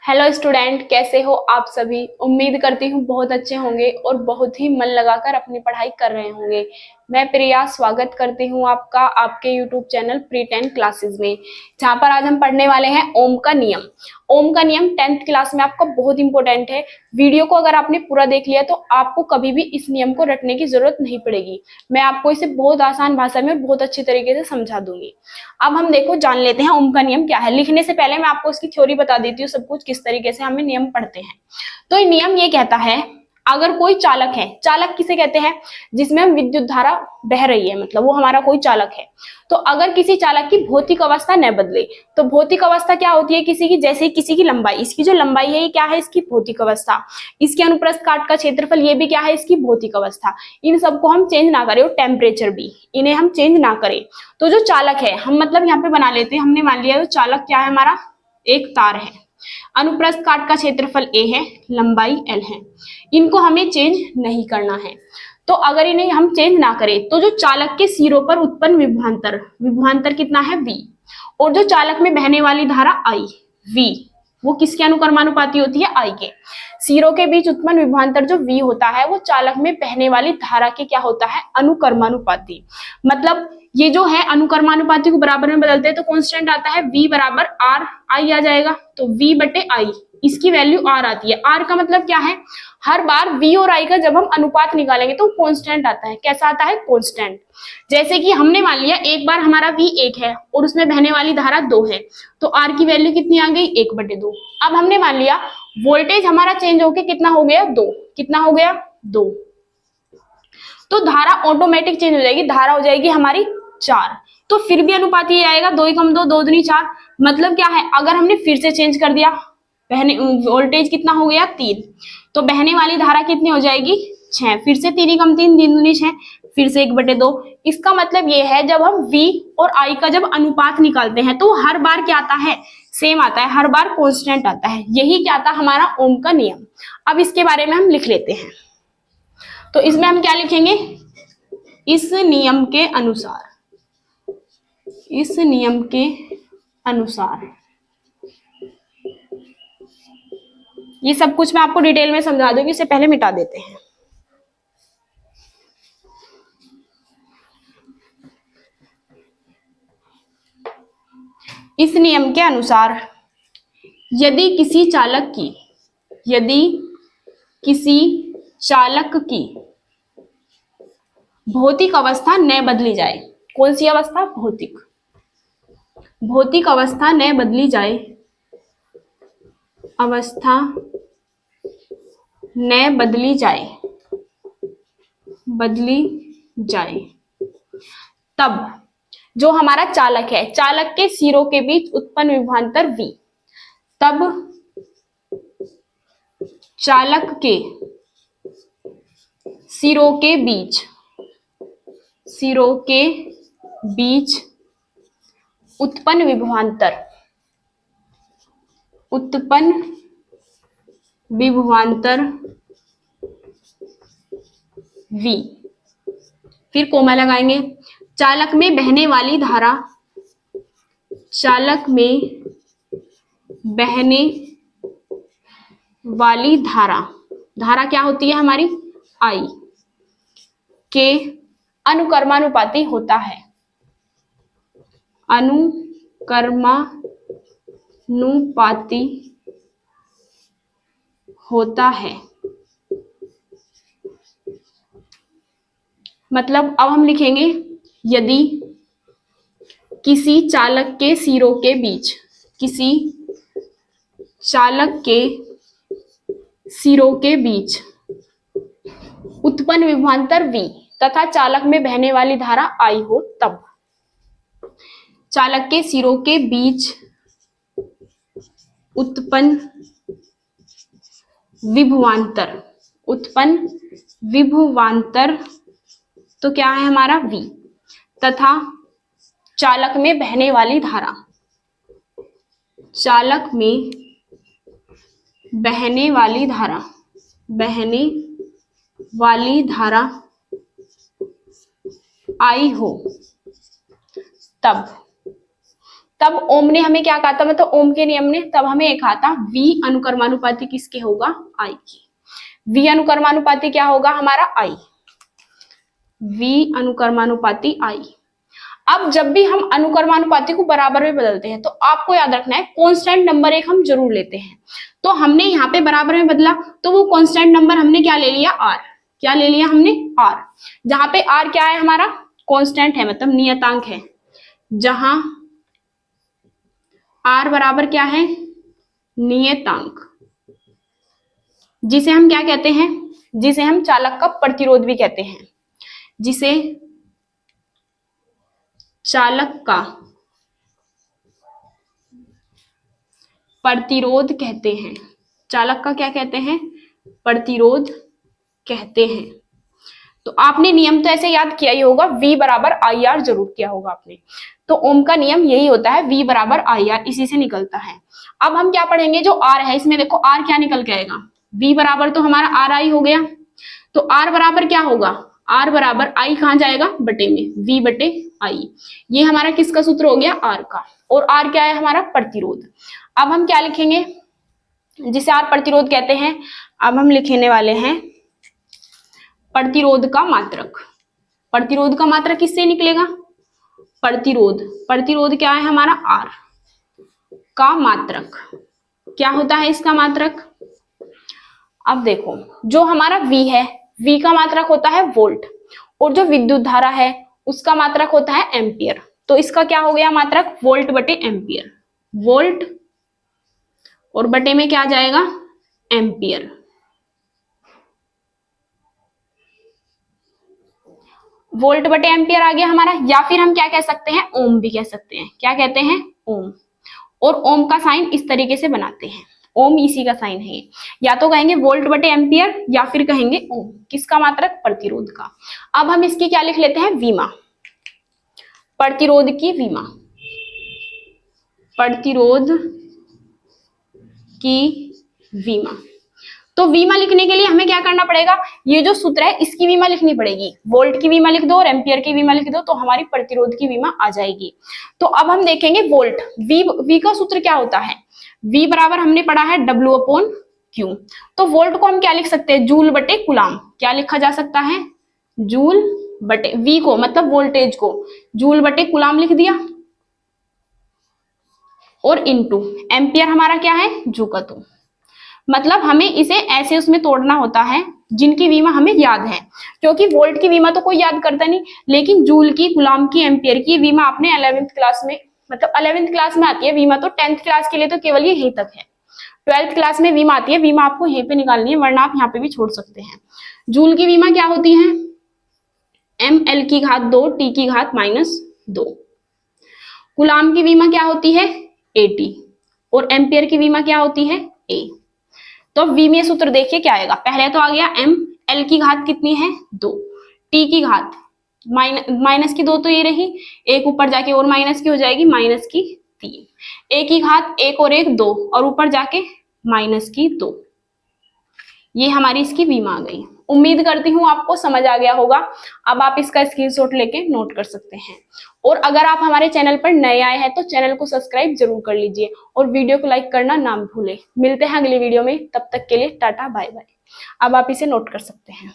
Hello student, कैसे हो आप सभी। उम्मीद करती हूँ बहुत अच्छे होंगे और बहुत ही मन लगाकर अपनी पढ़ाई कर रहे होंगे। मैं प्रिया स्वागत करती हूँ आपका आपके यूट्यूब चैनल प्री 10 क्लासेस में, जहाँ पर आज हम पढ़ने वाले हैं ओम का नियम। ओम का नियम 10th क्लास में आपका बहुत इंपॉर्टेंट है। वीडियो को अगर आपने पूरा देख लिया तो आपको कभी भी इस नियम को रटने की जरूरत नहीं पड़ेगी। मैं आपको इसे बहुत आसान भाषा में बहुत अच्छी तरीके से समझा दूंगी। अब हम देखो जान लेते हैं ओम का नियम क्या है। लिखने से पहले मैं आपको इसकी थ्योरी बता देती हूँ, सब कुछ किस तरीके से हमें नियम पढ़ते हैं। तो ये नियम ये कहता है, अगर कोई चालक है, चालक किसे कहते हैं, जिसमें हम विद्युत धारा बह रही है, मतलब वो हमारा कोई चालक है। तो अगर किसी चालक की भौतिक अवस्था न बदले, तो भौतिक अवस्था क्या होती है किसी की, जैसे किसी की लंबाई, इसकी जो लंबाई है ये क्या है, इसकी भौतिक अवस्था। इसके अनुप्रस्थ काट का क्षेत्रफल ये भी क्या है, इसकी भौतिक अवस्था। इन सबको हम चेंज ना करें और टेम्परेचर भी, इन्हें हम चेंज ना करें। तो जो चालक है, हम मतलब यहाँ पे बना लेते हैं, हमने मान लिया तो चालक क्या है हमारा, एक तार है। अनुप्रस्थ काट का क्षेत्रफल a है, लंबाई l है। इनको हमें चेंज नहीं करना है। तो अगर इन्हें हम चेंज ना करें तो जो चालक के सिरों पर उत्पन्न विभवांतर, विभवांतर कितना है v, और जो चालक में बहने वाली धारा I v, वो किसके अनुकर्मानुपाती होती है, I के। सिरों के बीच उत्पन्न विभवांतर जो v होता है वो चालक में बहने वाली धारा के क्या होता है, अनुकर्मानुपाती। मतलब ये जो है अनुकर्मानुपाती को बराबर में बदलते हैं तो कांस्टेंट आता है v बराबर r i आ जाएगा। तो v बटे i, इसकी वैल्यू r आती है। r का मतलब क्या है, हर बार v और i का जब हम अनुपात निकालेंगे तो कांस्टेंट आता है। कैसा आता है, कांस्टेंट। जैसे कि हमने मान लिया एक बार हमारा v 1 है और उसमें बहने वाली धारा 2 है, तो r की वैल्यू कितनी आ गई, 1/2। अब हमने मान लिया वोल्टेज हमारा चेंज होके कितना हो गया, 2। कितना हो गया, 2। तो धारा ऑटोमेटिक चेंज हो जाएगी, धारा हो जाएगी हमारी 4। तो फिर भी अनुपात ये आएगा, 2 कम 2, 2 दूनी 4। मतलब क्या है, अगर हमने फिर से चेंज कर दिया, बहने वोल्टेज कितना हो गया, 3, तो बहने वाली धारा कितनी हो जाएगी, 6। फिर से 3 कम 3, 3 दूनी 6, फिर से 1/2। इसका मतलब ये है जब हम v और i का जब अनुपात निकालते हैं तो हर बार क्या आता है, सेम आता है, हर बार कांस्टेंट आता है। यही क्या था हमारा ओम का नियम। अब इसके बारे में हम लिख लेते हैं। तो इसमें हम क्या लिखेंगे, इस नियम के अनुसार, इस नियम के अनुसार। ये सब कुछ मैं आपको डिटेल में समझा दूंगी, इससे पहले मिटा देते हैं। इस नियम के अनुसार यदि किसी चालक की, यदि किसी चालक की भौतिक अवस्था न बदली जाए, कौन सी अवस्था, भौतिक, भौतिक अवस्था न बदली जाए, अवस्था न बदली जाए, बदली जाए, तब जो हमारा चालक है, चालक के सिरों के बीच उत्पन्न विभवांतर v, तब चालक के सिरों के बीच, सिरों के बीच उत्पन्न विभवांतर, उत्पन्न विभवांतर v, फिर कोमा लगाएंगे, चालक में बहने वाली धारा, चालक में बहने वाली धारा, धारा क्या होती है हमारी, I के अनुकर्मानुपाती होता है, अनुकर्मानुपाती होता है। मतलब अब हम लिखेंगे, यदि किसी चालक के सिरों के बीच, किसी चालक के सिरों के बीच उत्पन्न विभवांतर v तथा चालक में बहने वाली धारा I हो, तब चालक के सिरों के बीच उत्पन्न विभवांतर, उत्पन्न विभवांतर तो क्या है हमारा v, तथा चालक में बहने वाली धारा, चालक में बहने वाली धारा, बहने वाली धारा I हो, तब तब ओम ने हमें क्या कहा था, मतलब ओम के नियम ने तब हमें एक कहा था V अनुक्रमानुपाती किसके होगा, I की। V अनुक्रमानुपाती क्या होगा हमारा I, V अनुक्रमानुपाती I। अब जब भी हम अनुक्रमानुपाती को बराबर में बदलते हैं तो आपको याद रखना है कांस्टेंट नंबर एक हम जरूर लेते हैं। तो हमने यहाँ पे बराबर में बदला तो वो कांस्टेंट नंबर हमने क्या ले लिया, R। क्या ले लिया हमने, R। जहां पे R क्या है हमारा, कांस्टेंट है, मतलब नियतांक है। जहां R बराबर क्या है, नियतांक, जिसे हम क्या कहते हैं, जिसे हम चालक का प्रतिरोध भी कहते हैं, जिसे चालक का प्रतिरोध कहते हैं। चालक का क्या कहते हैं, प्रतिरोध कहते हैं। तो आपने नियम तो ऐसे याद किया ही होगा, V बराबर IR जरूर किया होगा आपने। तो ओम का नियम यही होता है, V बराबर IR, इसी से निकलता है। अब हम क्या पढ़ेंगे, जो R है इसमें देखो R क्या निकल के आएगा, V बराबर तो हमारा RI हो गया, तो R बराबर क्या होगा, R बराबर I कहां जाएगा, बटे में, V बटे I। ये हमारा किसका सूत्र हो गया, R का। और R क्या है हमारा, प्रतिरोध। अब हम क्या लिखेंगे, जिसे R प्रतिरोध कहते हैं, अब हम लिखने वाले हैं प्रतिरोध का मात्रक। प्रतिरोध का मात्रक किससे निकलेगा, प्रतिरोध, प्रतिरोध क्या है हमारा, R का मात्रक। क्या होता है इसका मात्रक, अब देखो जो हमारा V है, V का मात्रक होता है वोल्ट, और जो विद्युत धारा है उसका मात्रक होता है एम्पियर। तो इसका क्या हो गया मात्रक, वोल्ट बटे एम्पियर। वोल्ट और बटे में क्या जाएगा, एम्पियर। वोल्ट बटे एम्पियर आ गया हमारा, या फिर हम क्या कह सकते हैं, ओम भी कह सकते हैं। क्या कहते हैं, ओम। और ओम का साइन इस तरीके से बनाते हैं, ओम इसी का साइन है। या तो कहेंगे वोल्ट बटे एम्पियर या फिर कहेंगे ओम, किसका मात्रक, प्रतिरोध का। अब हम इसकी क्या लिख लेते हैं, वीमा, प्रतिरोध की वीमा, प्रतिरोध की वीमा। तो वीमा लिखने के लिए हमें क्या करना पड़ेगा, ये जो सूत्र है इसकी वीमा लिखनी पड़ेगी। वोल्ट की वीमा लिख दो और एम्पियर की वीमा लिख दो तो हमारी प्रतिरोध की वीमा आ जाएगी। तो अब हम देखेंगे वोल्ट, वी का सूत्र क्या होता है, V बराबर हमने पढ़ा है W अपॉन Q। तो वोल्ट को हम क्या लिख सकते हैं, जूल बटे कुलाम। क्या लिखा जा सकता है, जूल बटे, V को मतलब वोल्टेज को जूल बटे कुलाम लिख दिया, और इनटू एम्पियर हमारा क्या है, जूकतु। मतलब हमें इसे ऐसे उसमें तोड़ना होता है जिनकी वीमा हमें याद है, क्योंकि वोल्ट की वीमा तो कोई याद करता नहीं, लेकिन जूल की, कुलाम की, एम्पियर की वीमा आपने 11वीं क्लास में, मतलब 11वीं क्लास में आती है वीमा, तो 10th क्लास के लिए तो केवल ये यहीं तक है। 12th क्लास में वीमा आती है, वीमा आपको यहीं पे निकालनी है, वरना आप यहाँ पे भी छोड़ सकते हैं। जूल की वीमा क्या होती है, ml की घात 2 t की घात -2। कुलाम की वीमा क्या होती है, AT। और एम्पियर की वीमा क्या होती है, A। तो वी में सूत्र देखिए क्या आएगा, पहले तो आ गया m, l की घात कितनी है, 2, t की घात माइनस की 2 तो ये रही, एक ऊपर जाके और माइनस की हो जाएगी, -3, a की घात 1 और 1 2, और ऊपर जाके -2। ये हमारी इसकी वीमा आ गई। उम्मीद करती हूँ आपको समझ आ गया होगा। अब आप इसका स्क्रीनशॉट लेके नोट कर सकते हैं। और अगर आप हमारे चैनल पर नए आए हैं तो चैनल को सब्सक्राइब जरूर कर लीजिए और वीडियो को लाइक करना ना भूलें। मिलते हैं अगली वीडियो में, तब तक के लिए टाटा बाय बाय। अब आप इसे नोट कर सकते हैं।